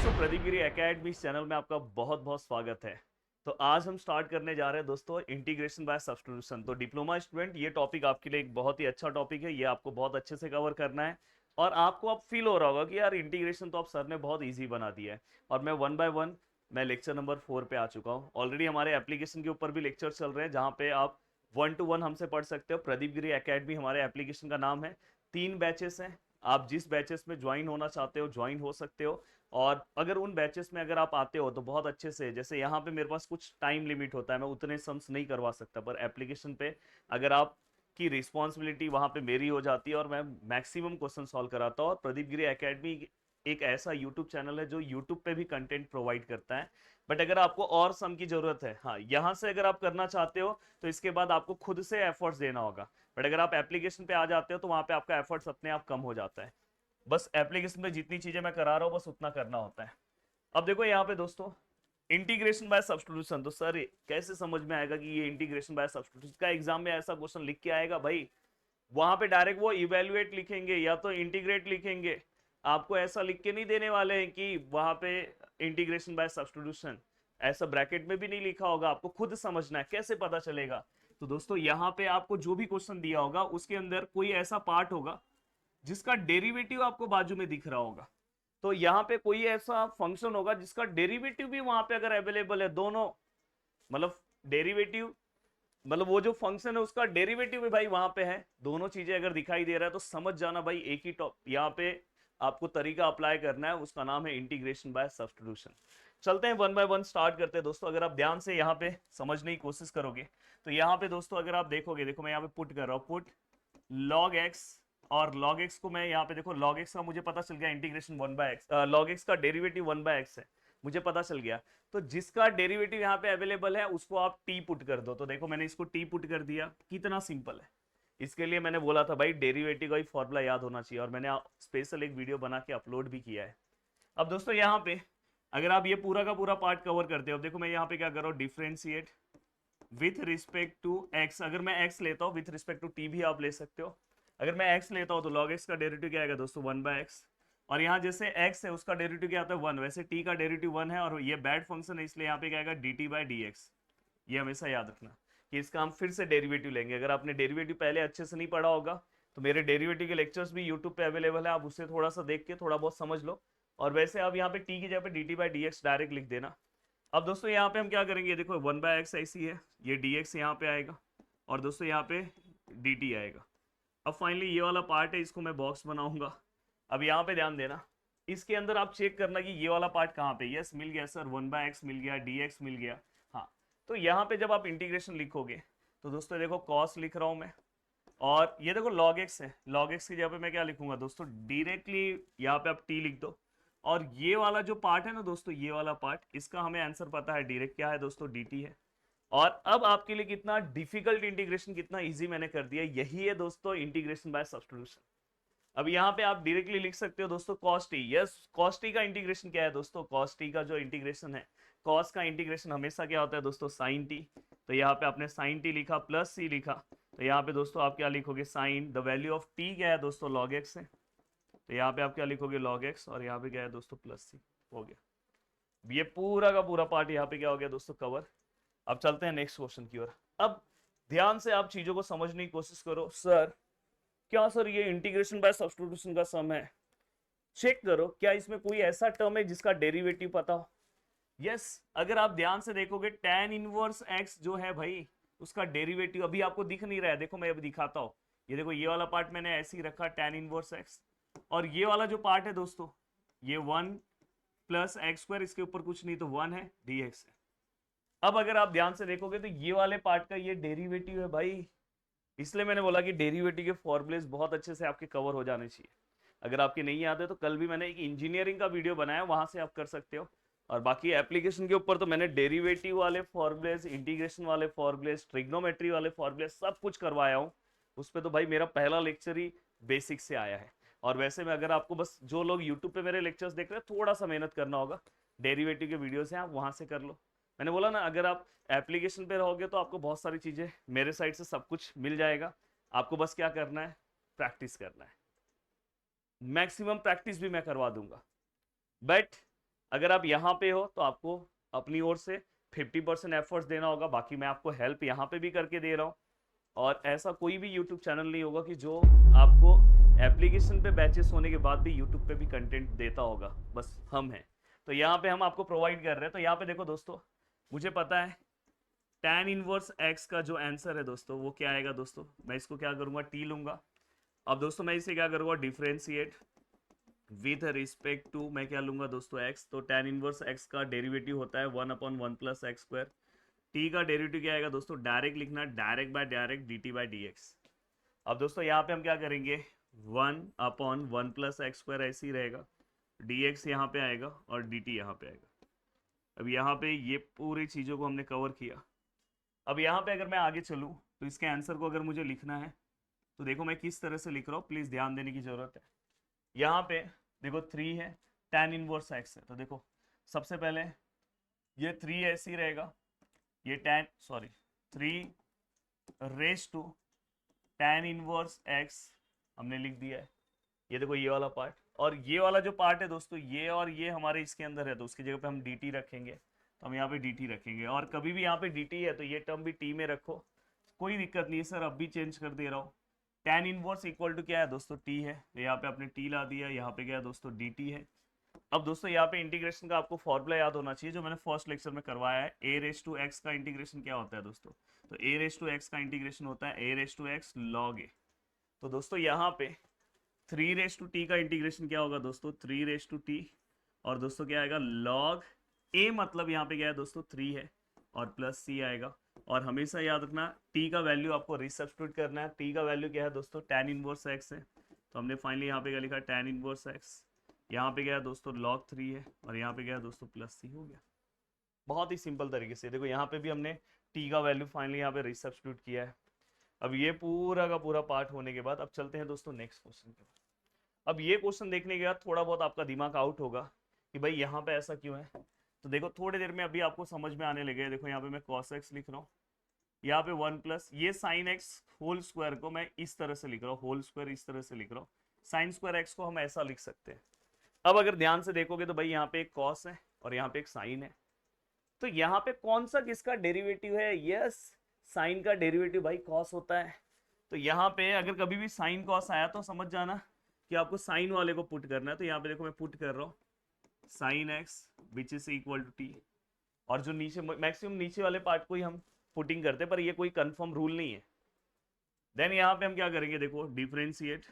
दोस्तों, प्रदीप गिरी academy channel में आपका बहुत बहुत स्वागत है। तो आज हम स्टार्ट करने जा रहे हैं दोस्तों इंटीग्रेशन बाय सब्स्टिट्यूशन। तो डिप्लोमा स्टूडेंट, ये टॉपिक आपके लिए एक बहुत ही अच्छा टॉपिक है। ये आपको बहुत अच्छे से कवर करना है और आपको अब फील हो रहा होगा कि यार इंटीग्रेशन तो आप सर ने बहुत ईजी बना दिया है। और मैं वन बाय वन मैं लेक्चर नंबर 4 पे आ चुका हूँ। ऑलरेडी हमारे एप्लीकेशन के ऊपर भी लेक्चर चल रहे हैं जहाँ पे आप 1-to-1 हमसे पढ़ सकते हो। प्रदीप गिरी एकेडमी हमारे एप्लीकेशन का नाम है। 3 बैचेस हैं, आप जिस बैचेस में ज्वाइन होना चाहते हो ज्वाइन हो सकते हो। और अगर उन बैचेस में अगर आप आते हो तो बहुत अच्छे से, जैसे यहाँ पे मेरे पास कुछ टाइम लिमिट होता है, मैं उतने सम्स नहीं करवा सकता, पर एप्लीकेशन पे अगर आप की रिस्पॉन्सिबिलिटी वहाँ पे मेरी हो जाती है और मैं मैक्सिमम क्वेश्चन सॉल्व कराता हूँ। और प्रदीप गिरी एकेडमी एक ऐसा यूट्यूब चैनल है जो यूट्यूब पे भी कंटेंट प्रोवाइड करता है। बट अगर आपको और सम की जरूरत है, हाँ, यहाँ से अगर आप करना चाहते हो तो इसके बाद आपको खुद से एफर्ट्स देना होगा। बट अगर आप एप्लीकेशन पे आ जाते हो तो वहाँ पे आपका एफर्ट्स अपने आप कम हो जाता है। बस एप्लीकेशन में जितनी चीजें मैं करा रहा हूँ बस उतना करना होता है। अब देखो यहाँ पे दोस्तों, इंटीग्रेशन बाय सब्स्टिट्यूशन, तो सर कैसे समझ में आएगा कि ये इंटीग्रेशन बाय सब्स्टिट्यूशन का एग्जाम में ऐसा क्वेश्चन लिख के आएगा? भाई वहां पे डायरेक्ट वो इवेल्युएट लिखेंगे या तो इंटीग्रेट लिखेंगे। आपको ऐसा लिख के नहीं देने वाले हैं कि वहां पे इंटीग्रेशन बाय सब्स्टिट्यूशन, ऐसा ब्रैकेट में भी नहीं लिखा होगा। आपको खुद समझना है, कैसे पता चलेगा? तो दोस्तों यहाँ पे आपको जो भी क्वेश्चन दिया होगा उसके अंदर कोई ऐसा पार्ट होगा जिसका डेरिवेटिव आपको बाजू में दिख रहा होगा। तो यहाँ पे कोई ऐसा फंक्शन होगा जिसका डेरिवेटिव भी वहां पे अगर अवेलेबल है, दोनों मतलब डेरिवेटिव मतलब वो जो फंक्शन है उसका डेरिवेटिव भी भाई वहां पे है, दोनों चीजें अगर दिखाई दे रहा है तो समझ जाना भाई एक ही टॉप यहाँ पे आपको तरीका अप्लाई करना है, उसका नाम है इंटीग्रेशन बाय सब्स्टिट्यूशन। चलते हैं वन बाय वन स्टार्ट करते हैं दोस्तों। अगर आप ध्यान से यहाँ पे समझने की कोशिश करोगे तो यहाँ पे दोस्तों अगर आप देखोगे, देखो मैं यहाँ पे पुट कर रहा हूँ, पुट log x, और log x को मैं यहाँ पे देखो log x का मुझे पता चल गया इंटीग्रेशन 1/x, log x का डेरिवेटिव 1/x है, मुझे पता चल गया। तो जिसका डेरिवेटिव यहाँ पे अवेलेबल है उसको आप t पुट कर दो। तो देखो मैंने इसको t पुट कर दिया, कितना सिंपल है। इसके लिए मैंने बोला था भाई डेरिवेटिव का ही फॉर्मूला याद होना चाहिए, और मैंने स्पेशल एक वीडियो बना के अपलोड भी किया है। अब दोस्तों यहाँ पे अगर आप ये पूरा का पूरा पार्ट कवर करते हो, देखो मैं यहाँ पे क्या कर रहा हूँ, differentiate with respect to x। अगर मैं x लेता हूँ विथ रिस्पेक्ट टू t भी आप ले सकते हो। अगर मैं x लेता हूँ तो log x का डेरिवेटिव क्या आएगा दोस्तों, 1/x। और यहाँ जैसे x है उसका डेरिवेटिव क्या आता है, 1, वैसे t का डेरिवेटिव 1 है और ये बैड फंक्शन है इसलिए यहाँ पे क्या आएगा, dt/dx। ये हमेशा याद रखना कि इसका हम फिर से डेरिवेटिव लेंगे। अगर आपने डेरिवेटिव पहले अच्छे से नहीं पढ़ा होगा तो मेरे डेरिवेटिव के लेक्चर्स भी यूट्यूब पे अवेलेबल है, आप उससे थोड़ा सा देख के थोड़ा बहुत समझ लो। और वैसे आप यहाँ पे t की जगह पे dt/dx डायरेक्ट लिख देना। अब दोस्तों यहाँ पे हम क्या करेंगे, देखो 1/x ऐसी है, ये dx यहाँ पे आएगा और दोस्तों यहाँ पे dt आएगा। अब फाइनली ये वाला पार्ट है, इसको मैं बॉक्स बनाऊंगा। अब यहाँ पे ध्यान देना, इसके अंदर आप चेक करना कि ये वाला पार्ट कहाँ पे। यस मिल गया सर, 1/x मिल गया, dx मिल गया। हाँ, तो यहाँ पे जब आप इंटीग्रेशन लिखोगे तो दोस्तों देखो cos लिख रहा हूँ मैं, और ये देखो log x है, log x की जगह पे मैं क्या लिखूंगा दोस्तों, डायरेक्टली यहाँ पे आप t लिख दो। और ये वाला जो पार्ट है ना दोस्तों, ये वाला पार्ट, इसका हमें आंसर पता है डायरेक्ट क्या है दोस्तों, dt है। और अब आपके लिए कितना डिफिकल्ट इंटीग्रेशन कितना इजी मैंने कर दिया, यही है दोस्तों इंटीग्रेशन बाय सब्स्टिट्यूशन। अब यहाँ पे आप डायरेक्टली लिख सकते हो दोस्तों cos t। Yes, cos t का इंटीग्रेशन क्या है दोस्तों, cos t का जो इंटीग्रेशन है, cos का इंटीग्रेशन हमेशा क्या होता है दोस्तों, sin t। तो यहाँ पे आपने sin t लिखा प्लस c लिखा, तो यहाँ पे दोस्तों आप क्या लिखोगे, sine the value of t क्या है दोस्तों, log x है, तो यहाँ पे आप क्या लिखोगे, log x, और यहाँ पे क्या है दोस्तों प्लस c। हो गया, ये पूरा का पूरा पार्ट यहाँ पे क्या हो गया दोस्तों, कवर। अब चलते हैं नेक्स्ट क्वेश्चन की ओर। अब ध्यान से आप चीजों को समझने की कोशिश करो। सर क्या सर ये इंटीग्रेशन बाय सब्स्टिट्यूशन का सम है? चेक करो क्या इसमें कोई ऐसा टर्म है जिसका डेरिवेटिव पता हो। यस, अगर आप ध्यान से देखोगे tan इनवर्स x जो है भाई, उसका डेरिवेटिव अभी आपको दिख नहीं रहा है, देखो मैं अभी दिखाता हूँ। ये देखो ये वाला पार्ट मैंने ऐसे ही रखा tan इनवर्स x, और ये वाला जो पार्ट है दोस्तों, ये 1 प्लस एक्स स्क्वायर, इसके ऊपर कुछ नहीं तो 1 है, dx है। अब अगर आप ध्यान से देखोगे तो ये वाले पार्ट का ये डेरिवेटिव है भाई, इसलिए मैंने बोला कि डेरिवेटिव के फॉर्मूलेस बहुत अच्छे से आपके कवर हो जाने चाहिए। अगर आपके नहीं याद है तो कल भी मैंने एक इंजीनियरिंग का वीडियो बनाया, वहां से आप कर सकते हो। और बाकी एप्लीकेशन के ऊपर तो मैंने डेरिवेटिव वाले फॉर्मूलेस, इंटीग्रेशन वाले फॉर्मूलेस, ट्रिग्नोमेट्री वाले फॉर्मूलेस सब कुछ करवाया हूँ। उस पर तो भाई मेरा पहला लेक्चर ही बेसिक से आया है। और वैसे में अगर आपको बस जो लोग यूट्यूब पे मेरे लेक्चर्स देख रहे हैं थोड़ा सा मेहनत करना होगा, डेरिवेटिव के वीडियोस हैं आप वहां से कर लो। मैंने बोला ना, अगर आप एप्लीकेशन पे रहोगे तो आपको बहुत सारी चीजें मेरे साइड से सब कुछ मिल जाएगा। आपको बस क्या करना है, प्रैक्टिस करना है। मैक्सिमम प्रैक्टिस भी मैं करवा दूंगा, बट अगर आप यहाँ पे हो तो आपको अपनी ओर से 50% एफर्ट्स देना होगा, बाकी मैं आपको हेल्प यहाँ पे भी करके दे रहा हूँ। और ऐसा कोई भी यूट्यूब चैनल नहीं होगा कि जो आपको एप्लीकेशन पे बैचेस होने के बाद भी यूट्यूब पे भी कंटेंट देता होगा, बस हम हैं। तो यहाँ पे हम आपको प्रोवाइड कर रहे हैं। तो यहाँ पे देखो दोस्तों, मुझे पता है tan इनवर्स x का जो आंसर है दोस्तों वो क्या आएगा दोस्तों। मैं इसको क्या करूंगा, t लूंगा। अब दोस्तों मैं इसे क्या करूंगा, डिफरेंशिएट विथ रिस्पेक्ट टू, मैं क्या लूंगा दोस्तों, x। तो tan इनवर्स x का डेरिवेटिव होता है 1/1 प्लस एक्स स्क्वायर। t का डेरिवेटिव क्या आएगा दोस्तों, डायरेक्ट लिखना, direct by direct dt by d x. अब दोस्तों यहाँ पे हम क्या करेंगे, 1/1 प्लस एक्स स्क्वायर ऐसे ही रहेगा, dx यहाँ पे आएगा और dt यहाँ पे आएगा। अब यहाँ पे ये पूरी चीज़ों को हमने कवर किया। अब यहाँ पे अगर मैं आगे चलूँ तो इसके आंसर को अगर मुझे लिखना है तो देखो मैं किस तरह से लिख रहा हूँ, प्लीज़ ध्यान देने की ज़रूरत है। यहाँ पे देखो 3 है, tan इनवर्स x है, तो देखो सबसे पहले ये 3 ऐसे ही रहेगा, ये sorry 3 raise to tan inverse x हमने लिख दिया है। ये देखो ये वाला पार्ट, और ये वाला जो पार्ट है दोस्तों, ये और ये हमारे इसके अंदर है, तो उसकी जगह पे हम dt रखेंगे। तो हम यहाँ पे dt रखेंगे, और कभी भी यहाँ पे dt है तो ये टर्म भी t में रखो, कोई दिक्कत नहीं है सर, अब भी चेंज कर दे रहा हूँ। tan इनवर्स इक्वल टू क्या है दोस्तों, t है, तो यहाँ पे आपने t ला दिया, यहाँ पे क्या है दोस्तों, dt है। अब दोस्तों यहाँ पे इंटीग्रेशन का आपको फॉर्मूला याद होना चाहिए जो मैंने फर्स्ट लेक्चर में करवाया है। a रेस टू x का इंटीग्रेशन क्या होता है दोस्तों, तो a रेस टू x का इंटीग्रेशन होता है a raise to x log a। तो दोस्तों यहाँ पे 3 रेस टू टी का इंटीग्रेशन क्या होगा दोस्तों, 3 रेस टू टी, और दोस्तों क्या आएगा log a, मतलब यहाँ पे क्या है दोस्तों 3 है, और प्लस c आएगा। और हमेशा याद रखना t का वैल्यू आपको रिसब्स्टिट्यूट करना है। t का वैल्यू क्या है दोस्तों, tan इनवर्स x है, तो हमने फाइनली यहाँ पे क्या लिखा, tan इनवर्स x। यहाँ पे क्या है दोस्तों log 3 है, और यहाँ पे क्या है दोस्तों प्लस c हो गया। बहुत ही सिंपल तरीके से देखो, यहाँ पे भी हमने t का वैल्यू फाइनली यहाँ पे रिसब्स्टिट्यूट किया है। अब ये पूरा का पूरा पार्ट होने के बाद अब चलते हैं दोस्तों नेक्स्ट क्वेश्चन के। अब ये क्वेश्चन देखने के बाद थोड़ा बहुत आपका दिमाग आउट होगा कि भाई यहाँ पे ऐसा क्यों है। तो देखो थोड़ी देर में अभी आपको समझ में आने लगे। देखो यहाँ पे मैं cos x लिख रहा हूँ, यहाँ पे 1 प्लस ये साइन x होल स्क्वायर को मैं इस तरह से लिख रहा हूँ, होल स्क्वायर इस तरह से लिख रहा हूँ, साइन स्क्वायर x को हम ऐसा लिख सकते हैं। अब अगर ध्यान से देखोगे तो भाई यहाँ पे एक cos है और यहाँ पे एक साइन है, तो यहाँ पे कौन सा किसका डेरिवेटिव है, यस साइन का डेरिवेटिव भाई cos होता है। तो यहाँ पे अगर कभी भी साइन cos आया तो समझ जाना कि आपको साइन वाले को पुट करना है। तो यहाँ पे देखो मैं पुट कर रहा हूँ sine x which is equal to t, और जो नीचे मैक्सिमम नीचे वाले पार्ट को ही हम पुटिंग करते हैं, पर ये कोई कंफर्म रूल नहीं है। देन यहाँ पे हम क्या करेंगे, देखो differentiate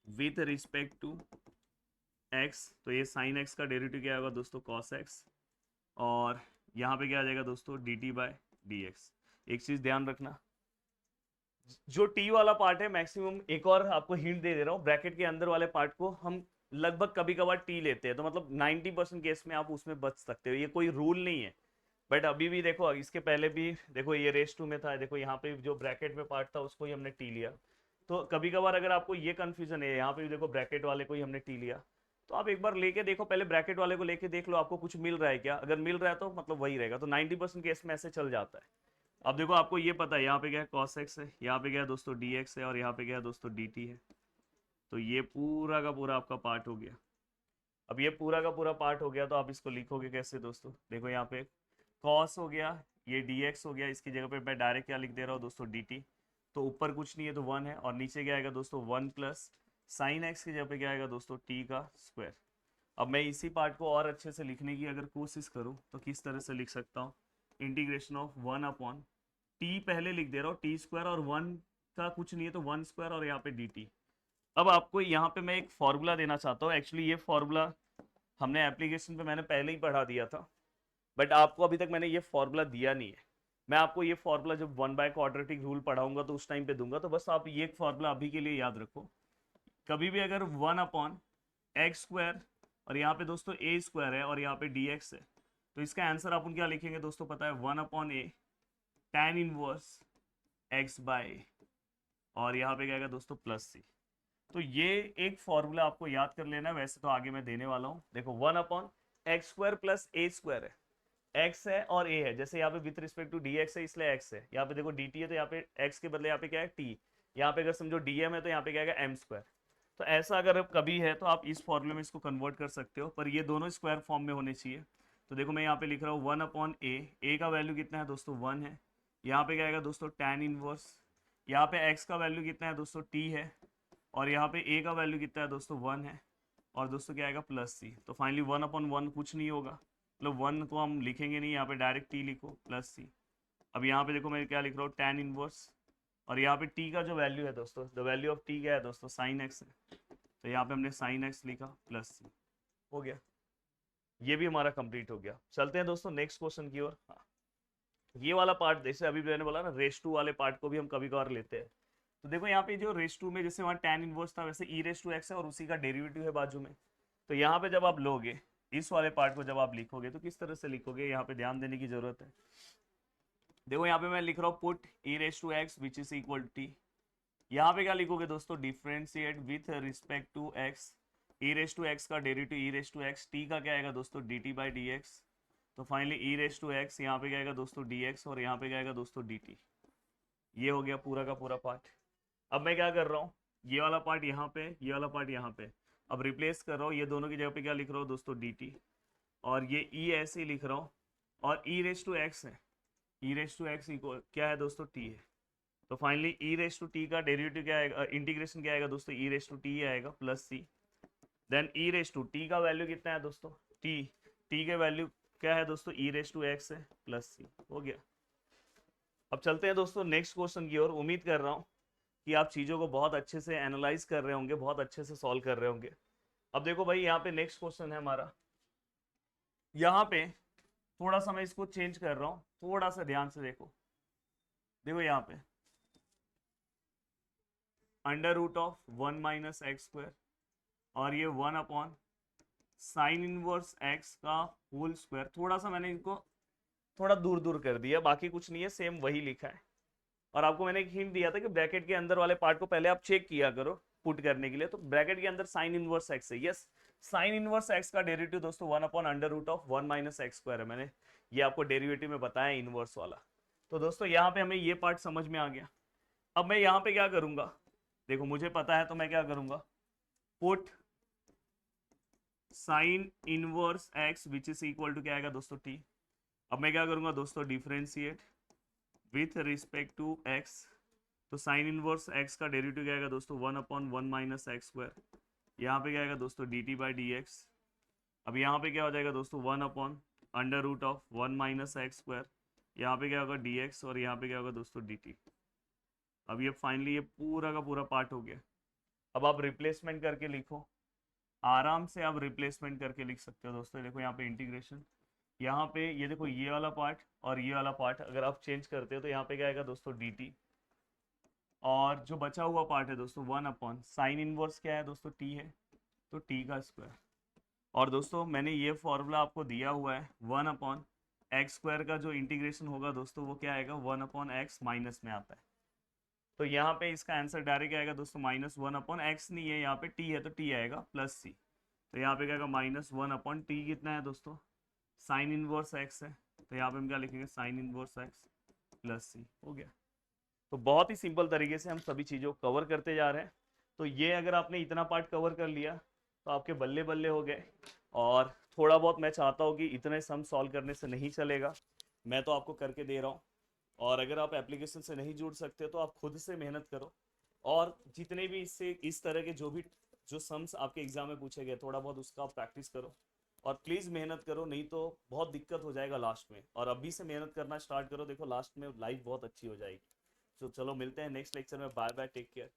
with respect to x, तो ये साइन एक्स का डेरिवेटिव क्या होगा दोस्तों, कॉस एक्स, और यहाँ पे क्या आ जाएगा दोस्तों, D T by d x. एक चीज ध्यान रखना, जो टी वाला पार्ट है मैक्सिमम, एक और आपको हिंट दे दे रहा हूँ, ब्रैकेट के अंदर वाले पार्ट को हम लगभग कभी कभार टी लेते हैं, तो मतलब 90% केस में आप उसमें बच सकते हो, ये कोई रूल नहीं है। बट अभी भी देखो इसके पहले भी देखो ये रेस टू में था, देखो यहाँ पे जो ब्रैकेट में पार्ट था उसको ही हमने टी लिया। तो कभी कभार अगर आपको ये कंफ्यूजन है, यहाँ पे भी देखो ब्रैकेट वाले को ही हमने टी लिया, तो आप एक बार लेके देखो, पहले ब्रैकेट वाले को लेके देख लो आपको कुछ मिल रहा है क्या, अगर मिल रहा है तो मतलब वही रहेगा। तो 90% केस में ऐसे चल जाता है। अब देखो आपको ये पता है यहाँ पे क्या है, cos x है, यहाँ पे क्या है दोस्तों dx है, और यहाँ पे क्या है दोस्तों dt है। तो ये पूरा का पूरा आपका पार्ट हो गया। अब ये पूरा का पूरा पार्ट हो गया तो आप इसको लिखोगे कैसे दोस्तों, देखो यहाँ पे cos हो गया, ये dx हो गया, इसकी जगह पे मैं डायरेक्ट क्या लिख दे रहा हूँ दोस्तों dt। तो ऊपर कुछ नहीं है तो 1 है, और नीचे क्या आएगा दोस्तों 1 प्लस साइन एक्स की जगह पे क्या आएगा दोस्तों t का स्क्वायर। अब मैं इसी पार्ट को और अच्छे से लिखने की अगर कोशिश करूँ तो किस तरह से लिख सकता हूँ, इंटीग्रेशन ऑफ 1 अपॉन टी पहले लिख दे रहा हूँ टी स्क्वायर, और 1 का कुछ नहीं है तो 1 स्क्वायर, और यहाँ पे डी टी। अब आपको यहाँ पे मैं एक फॉर्मूला देना चाहता हूँ, एक्चुअली ये फॉर्मूला हमने एप्लीकेशन पे मैंने पहले ही पढ़ा दिया था, बट आपको अभी तक मैंने ये फॉर्मूला दिया नहीं है। मैं आपको ये फॉर्मूला जब 1 बाय क्वाड्रेटिक रूल पढ़ाऊंगा तो उस टाइम पे दूंगा, तो बस आप ये फॉर्मूला अभी के लिए याद रखो। कभी भी अगर 1 अपॉन एक्स स्क्वायर, और यहाँ पे दोस्तों ए स्क्वायर है, और यहाँ पे डी एक्स है, तो इसका आंसर अपन क्या लिखेंगे दोस्तों पता है, 1 अपॉन ए tan इनवर्स x बाय, और यहाँ पे क्या आएगा दोस्तों प्लस सी। तो ये एक फॉर्मूला आपको याद कर लेना है, वैसे तो आगे मैं देने वाला हूँ। देखो 1 अपॉन एक्स स्क्वायर प्लस ए स्क्वायर है, x है और a है, जैसे यहाँ पे विथ रिस्पेक्ट टू dx है इसलिए x है, यहाँ पे देखो dt है तो यहाँ पे x के बदले यहाँ पे क्या है t, यहाँ पे अगर समझो dm है तो यहाँ पे क्या आएगा m स्क्वायर। तो ऐसा अगर कभी है तो आप इस फॉर्मूले में इसको कन्वर्ट कर सकते हो, पर ये दोनों स्क्वायर फॉर्म में होने चाहिए। तो देखो मैं यहाँ पे लिख रहा हूँ 1/a, ए का वैल्यू कितना है दोस्तों 1 है। यहाँ पे क्या आएगा दोस्तों tan इनवर्स, यहाँ पे x का वैल्यू कितना है दोस्तों t है, और यहाँ पे a का वैल्यू कितना है दोस्तों 1 है, और दोस्तों क्या आएगा प्लस c। तो फाइनली 1/1 कुछ नहीं होगा, मतलब 1 को हम लिखेंगे नहीं, यहाँ पे डायरेक्ट t लिखो प्लस c। अब यहाँ पे देखो मैं क्या लिख रहा हूँ tan इनवर्स, और यहाँ पे t का जो वैल्यू है दोस्तों, द वैल्यू ऑफ t क्या है दोस्तों sin x है, तो यहाँ पे हमने sin x लिखा प्लस c। हो गया, ये भी हमारा कंप्लीट हो गया। चलते हैं दोस्तों नेक्स्ट क्वेश्चन की ओर। हाँ, ये वाला पार्ट जैसे अभी मैंने बोला ना, रेस टू वाले पार्ट को भी हम कभी कभार लेते हैं। तो देखो यहाँ पे जो रेस टू में जैसे वहाँ tan इनवर्स था, वैसे e रेस टू x है और उसी का डेरिवेटिव है बाजू में। तो यहाँ पे जब आप लोगे इस वाले पार्ट को, जब आप लिखोगे तो किस तरह से लिखोगे, यहाँ पे ध्यान देने की जरूरत है। देखो यहाँ पे मैं लिख रहा हूँ put e raise to x which is equal t। यहाँ पे क्या लिखोगे दोस्तों, differentiate with respect to x, e raise to x का derivative e raise to x, t का क्या आएगा दोस्तों dt बाई डी एक्स। तो finally e raise to x यहाँ पे क्या आएगा दोस्तों dx, और यहाँ पे क्या आएगा दोस्तों dt। ये हो गया पूरा का पूरा पार्ट। अब मैं क्या कर रहा हूँ, ये वाला पार्ट यहाँ पे, ये वाला पार्ट यहाँ पे, अब रिप्लेस कर रहा हूँ, ये दोनों की जगह पे क्या लिख रहा हूँ दोस्तों dt, और ये e ऐसे ही लिख रहा हूँ, और e रेस टू x है, e raise to x equal क्या है दोस्तों t है। तो finally e raise to t का डेरिवेटिव क्या आएगा, इंटीग्रेशन क्या आएगा दोस्तों, e रेस टू t आएगा plus c। Then e raise to t का वैल्यू कितना है दोस्तों, t के वैल्यू क्या है दोस्तों, e रेस टू x है प्लस c। हो गया। अब चलते हैं दोस्तों नेक्स्ट क्वेश्चन की ओर। उम्मीद कर रहा हूँ कि आप चीज़ों को बहुत अच्छे से एनालाइज कर रहे होंगे, बहुत अच्छे से सॉल्व कर रहे होंगे। अब देखो भाई यहाँ पे नेक्स्ट क्वेश्चन है हमारा, यहाँ पे थोड़ा सा मैं इसको चेंज कर रहा हूँ, थोड़ा सा ध्यान से देखो। देखो यहाँ पे under root of 1 minus x square, और ये 1 साइन इनवर्स x का होल स्क्वायर। थोड़ा सा मैंने इनको थोड़ा दूर दूर कर दिया, बाकी कुछ नहीं है, सेम वही लिखा है। और आपको मैंने एक हिंट दिया था कि ब्रैकेट के अंदर वाले पार्ट को पहले आप चेक किया करो पुट करने के लिए। तो ब्रैकेट के अंदर साइन इनवर्स x है, यस साइन इनवर्स x का डेरिवेटिव दोस्तों 1 under root of 1 minus x square है। मैंने ये आपको डेरिवेटिव में बताया इनवर्स वाला। तो दोस्तों यहाँ पे हमें ये पार्ट समझ में आ गया। अब मैं यहाँ पे क्या करूंगा, देखो मुझे पता है तो मैं क्या करूंगा, put sine inverse x which is equal to क्या आएगा दोस्तों t। अब मैं क्या करूंगा दोस्तों, differentiate with respect to x। तो साइन इनवर्स x का डेरिवेटिव क्या आएगा दोस्तों 1/1 माइनस एक्स स्क्वायर, यहाँ पे क्या आएगा दोस्तों dt बाई डी एक्स। अब यहाँ पे क्या हो जाएगा दोस्तों 1 under root of 1 minus x square, यहाँ पे क्या होगा dx, और यहाँ पे क्या होगा दोस्तों dt। अब ये फाइनली ये पूरा का पूरा पार्ट हो गया। अब आप रिप्लेसमेंट करके लिखो, आराम से आप रिप्लेसमेंट करके लिख सकते हो दोस्तों। देखो यहाँ पे इंटीग्रेशन, यहाँ पे ये देखो ये वाला पार्ट और ये वाला पार्ट अगर आप चेंज करते हो तो यहाँ पे क्या आएगा दोस्तों dt, और जो बचा हुआ पार्ट है दोस्तों 1 साइन इनवर्स क्या है दोस्तों t है, तो t का स्क्वायर। और दोस्तों मैंने ये फॉर्मूला आपको दिया हुआ है 1/x स्क्वायर का जो इंटीग्रेशन होगा दोस्तों वो क्या आएगा 1/x माइनस में आता है। तो यहाँ पे इसका आंसर डायरेक्ट आएगा दोस्तों -1/x नहीं है, यहाँ पे t है तो t आएगा प्लस c। तो यहाँ पे क्या आएगा -1/t कितना है दोस्तों, साइन इनवर्स x है, तो यहाँ पे हम क्या लिखेंगे sign inverse x plus c। हो गया। तो बहुत ही सिंपल तरीके से हम सभी चीज़ों को कवर करते जा रहे हैं। तो ये अगर आपने इतना पार्ट कवर कर लिया तो आपके बल्ले बल्ले हो गए। और थोड़ा बहुत मैं चाहता हूँ कि इतने सम सॉल्व करने से नहीं चलेगा, मैं तो आपको करके दे रहा हूँ। और अगर आप एप्लीकेशन से नहीं जुड़ सकते तो आप खुद से मेहनत करो, और जितने भी इससे इस तरह के जो सम्स आपके एग्जाम में पूछे गए थोड़ा बहुत उसका आप प्रैक्टिस करो, और प्लीज़ मेहनत करो, नहीं तो बहुत दिक्कत हो जाएगा लास्ट में। और अभी से मेहनत करना स्टार्ट करो, देखो लास्ट में लाइफ बहुत अच्छी हो जाएगी। तो चलो मिलते हैं नेक्स्ट लेक्चर में, बाय बाय, टेक केयर।